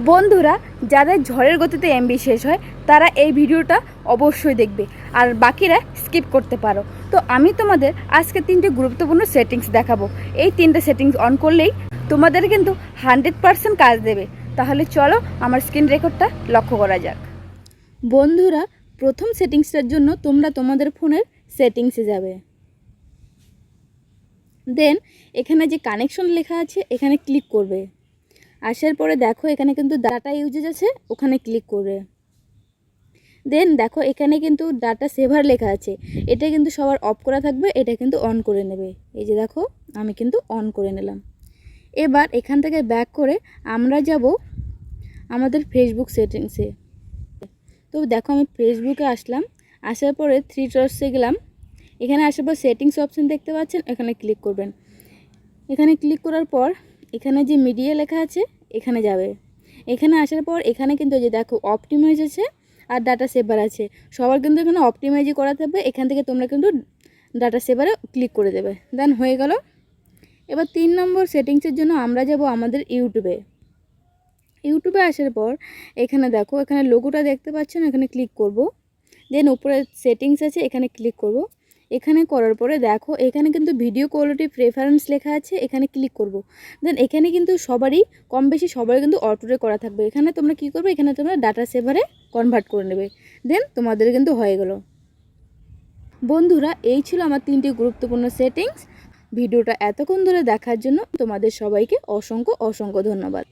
বন্ধুরা, যাদের ঝড়ের গতিতে এমবি শেষ হয় তারা এই ভিডিওটা অবশ্যই দেখবে, আর বাকিরা স্কিপ করতে পারো। তো আমি তোমাদের আজকে 3টে গুরুত্বপূর্ণ সেটিংস দেখাবো। এই 3টে সেটিংস অন করলেই তোমাদের কিন্তু 100% কাজ দেবে। তাহলে চলো আমার স্ক্রিন রেকর্ডটা লক্ষ্য করা যাক। বন্ধুরা, প্রথম সেটিংসটার জন্য তোমরা তোমাদের ফোনের সেটিংসে যাবে। দেন এখানে যে কানেকশন লেখা আছে এখানে ক্লিক করবে। আসার পরে দেখো এখানে কিন্তু ডাটা ইউজেজ আছে, ওখানে ক্লিক করবে। দেন দেখো এখানে কিন্তু ডাটা সেভার লেখা আছে, এটা কিন্তু সবার অফ করা থাকবে, এটা কিন্তু অন করে নেবে। এই যে দেখো আমি কিন্তু অন করে নিলাম। এবার এখান থেকে ব্যাক করে আমরা যাব আমাদের ফেসবুক সেটিংসে। তো দেখো আমি ফেসবুকে আসলাম, আসার পরে 3 ডটসে গেলাম। এখানে আসার পর সেটিংস অপশন দেখতে পাচ্ছেন, এখানে ক্লিক করবেন। এখানে ক্লিক করার পর এখানে যে মিডিয়া লেখা আছে এখানে যাবে। এখানে আসার পর এখানে কিন্তু যে দেখো অপটিমাইজ আছে আর ডাটা সেভার আছে, সবার কিন্তু এখানে অপটিমাইজই করা থাকবে। এখান থেকে তোমরা কিন্তু ডাটা সেভারে ক্লিক করে দেবে। দেন হয়ে গেল। এবার 3 নম্বর সেটিংসের জন্য আমরা যাব আমাদের ইউটিউবে আসার পর এখানে দেখো এখানে লোগোটা দেখতে পাচ্ছেন, এখানে ক্লিক করব। দেন উপরে সেটিংস আছে, এখানে ক্লিক করব। এখানে করার পরে দেখো এখানে কিন্তু ভিডিও কোয়ালিটি প্রেফারেন্স লেখা আছে, এখানে ক্লিক করব। দেন এখানে কিন্তু সবারই কম বেশি সবারই কিন্তু অটোরে করা থাকবে। এখানে তোমরা কি করবে, এখানে তোমরা ডাটা সেভারে কনভার্ট করে নেবে। দেন তোমাদের কিন্তু হয়ে গেল। বন্ধুরা, এই ছিল আমার 3টি গুরুত্বপূর্ণ সেটিংস। ভিডিওটা এতক্ষণ ধরে দেখার জন্য তোমাদের সবাইকে অসংখ্য ধন্যবাদ।